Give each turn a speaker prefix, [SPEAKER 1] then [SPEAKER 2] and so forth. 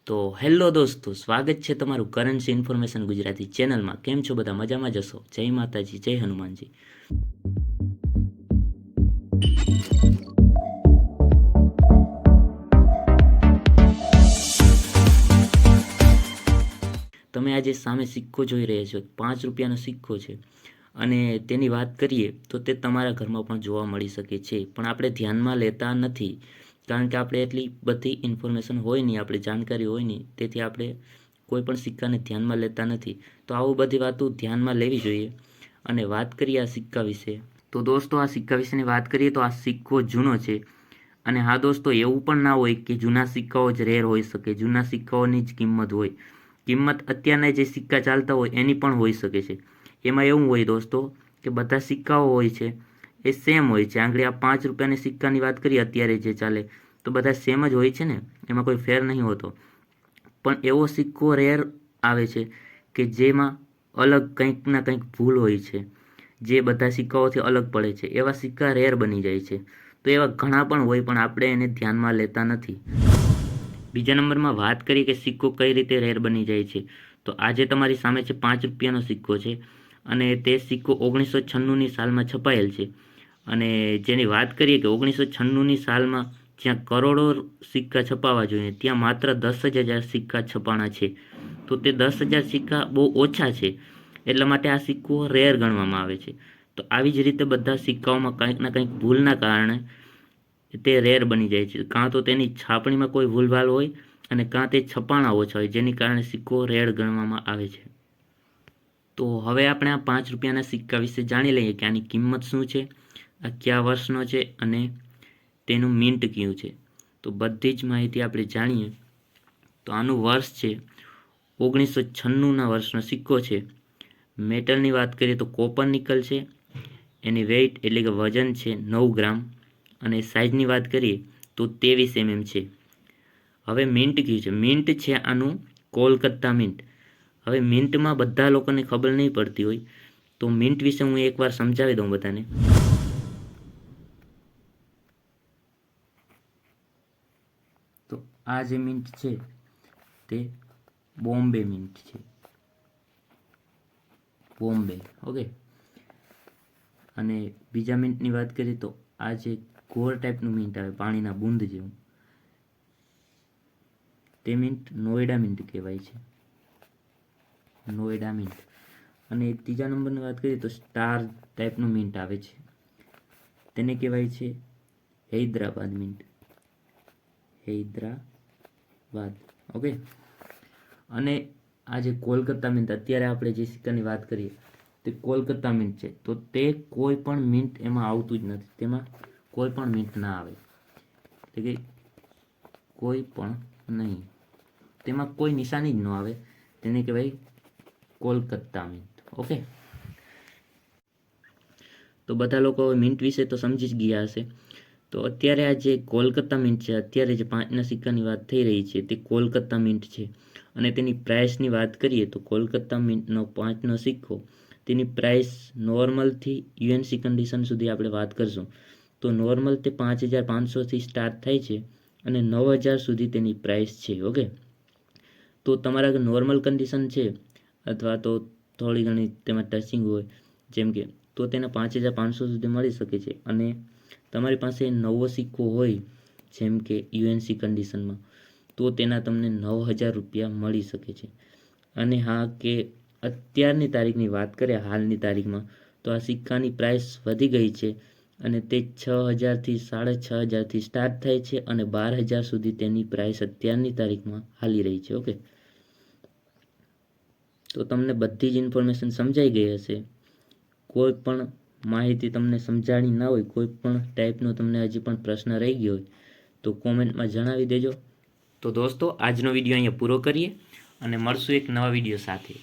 [SPEAKER 1] તો હેલો દોસ્તો, સ્વાગત છે તમારું કરન્સી ઇન્ફોર્મેશન ગુજરાતી ચેનલમાં। કેમ છો બધા? મજામાં જશો? જય માતાજી, જય હનુમાનજી। તમે આજે સામે સિક્કો જોઈ રહ્યા છો, 5 રૂપિયાનો સિક્કો છે અને તેની વાત કરીએ તો તે તમારા ઘરમાં પણ જોવા મળી શકે છે, પણ આપણે ધ્યાનમાં લેતા નથી કારણ કે આપણે એટલી બધી ઇન્ફોર્મેશન હોય નહીં, આપણી જાણકારી હોય નહીં, તેથી આપણે કોઈ પણ સિક્કાને ધ્યાનમાં લેતા નથી। તો આવું બધી વાતો ધ્યાનમાં લેવી જોઈએ। અને વાત કરીએ આ સિક્કા વિશે, તો દોસ્તો આ સિક્કા વિશેની વાત કરીએ તો આ સિક્કો જૂનો છે। અને હા દોસ્તો, એવું પણ ના હોય કે જૂના સિક્કાઓ જ રેર હોઈ શકે, જૂના સિક્કાઓની જ કિંમત હોય। કિંમત અત્યારના જે સિક્કા ચાલતા હોય એની પણ હોઈ શકે છે। એમાં એવું હોય દોસ્તો કે બધા સિક્કાઓ હોય છે એ સેમ હોય છે। આંગળી આ 5 રૂપિયાની સિક્કાની વાત કરીએ અત્યારે જે ચાલે તો બધા સેમ જ હોય છે ને, એમાં કોઈ ફેર નહીં હોતો। પણ એવો સિક્કો રેર આવે છે કે જેમાં અલગ કંઈક ના કંઈક ભૂલ હોય છે, જે બધા સિક્કાઓથી અલગ પડે છે। એવા સિક્કા રેર બની જાય છે। તો એવા ઘણા પણ હોય, પણ આપણે એને ધ્યાનમાં લેતા નથી। બીજા નંબરમાં વાત કરીએ કે સિક્કો કઈ રીતે રેર બની જાય છે, તો આજે તમારી સામે છે 5 રૂપિયાનો સિક્કો છે અને તે સિક્કો 1996ની સાલમાં છપાયેલ છે। અને જેની વાત કરીએ કે 1996ની સાલમાં જ્યાં કરોડો સિક્કા છપાવા જોઈએ ત્યાં માત્ર 10,000 સિક્કા છપાણા છે। તો તે 10,000 સિક્કા બહુ ઓછા છે, એટલા માટે આ સિક્કો રેર ગણવામાં આવે છે। તો આવી જ રીતે બધા સિક્કાઓમાં કંઈક ના કંઈક ભૂલના કારણે તે રેર બની જાય છે। કાં તો તેની છાપણીમાં કોઈ ભૂલભાલ હોય અને કાં તે છપાણા ઓછા હોય, જેની કારણે સિક્કો રેર ગણવામાં આવે છે। તો હવે આપણે આ 5 રૂપિયાના સિક્કા વિશે જાણી લઈએ કે આની કિંમત શું છે, આ કયા વર્ષનો છે અને તેનું મિન્ટ કયું છે। તો બધી જ માહિતી આપણે જાણીએ તો આનું વર્ષ છે 1996ના વર્ષનો સિક્કો છે। મેટલની વાત કરીએ તો કોપર નિકલ છે। એની વેઇટ એટલે કે વજન છે 9 ગ્રામ અને સાઇઝની વાત કરીએ તો 23 mm છે। હવે મિન્ટ કયું છે? મિન્ટ છે આનું કોલકાતા મિન્ટ। હવે મિન્ટમાં બધા લોકોને ખબર નહીં પડતી હોય, તો મિન્ટ વિશે હું એકવાર સમજાવી દઉં બધાને। તો આ જે મિન્ટ છે તે બોમ્બે મિન્ટ છે, બોમ્બે, ઓકે। અને બીજા મિન્ટની વાત કરીએ તો આ જે ગોળ ટાઈપનું મિન્ટ આવે પાણીના બૂંદ જેવું, તે મિન્ટ નોએડા મિન્ટ કહેવાય છે, નોએડા મિન્ટ। અને ત્રીજા નંબરની વાત કરીએ તો સ્ટાર ટાઈપનું મિન્ટ આવે છે, તેને કહેવાય છે હૈદરાબાદ મિન્ટ, હૈદરાબાદ, ઓકે। અને આ જે કોલકાતા મિન્ટ, અત્યારે આપણે જે સિક્કાની વાત કરીએ તે કોલકાતા મિન્ટ છે। તો તે કોઈ પણ મિન્ટ એમાં આવતું જ નથી, તેમાં કોઈ પણ મિન્ટ ના આવે, એટલે કે કોઈ પણ નહીં, તેમાં કોઈ નિશાની જ ન આવે, તેને કહેવાય કોલકાતા મિન્ટ, ઓકે। તો બધા લોકો મિન્ટ વિશે તો સમજી જ ગયા હશે। તો અત્યારે આ જે કોલકાતા મિન્ટ છે, અત્યારે જે 5ના સિક્કાની વાત થઈ રહી છે તે કોલકાતા મિન્ટ છે। અને તેની પ્રાઇસની વાત કરીએ તો કોલકાતા મિન્ટનો 5નો સિક્કો, તેની પ્રાઇસ નોર્મલથી યુએનસી કન્ડિશન સુધી આપણે વાત કરશું તો નોર્મલ તે 5,500થી સ્ટાર્ટ થાય છે અને 9,000 સુધી તેની પ્રાઇસ છે, ઓકે। તો તમારા નોર્મલ કન્ડિશન છે અથવા તો થોડી ઘણી તેમાં ટચિંગ હોય જેમ કે, તો તેને 5,500 સુધી મળી શકે છે। અને તમારી પાસે નવો સિક્કો હોય જેમ કે યુએનસી કન્ડિશનમાં, તો તેના તમને 9,000 રૂપિયા મળી શકે છે। અને હા, કે અત્યારની તારીખની વાત કરીએ હાલની તારીખમાં, તો આ સિક્કાની પ્રાઇસ વધી ગઈ છે અને તે 6,000થી 6,500થી સ્ટાર્ટ થાય છે અને 12,000 સુધી તેની પ્રાઇસ અત્યારની તારીખમાં હાલી રહી છે, ઓકે। તો તમને બધી જ ઇન્ફોર્મેશન સમજાઈ ગઈ હશે। કોઈ પણ માહિતી તમને સમજાણી ના હોય, કોઈ પણ ટાઈપનો તમને હજી પણ પ્રશ્ન રહી ગયો હોય તો કોમેન્ટમાં જણાવી દેજો। તો દોસ્તો આજનો વિડીયો અહીંયા પૂરો કરીએ અને મળશું એક નવા વિડીયો સાથે।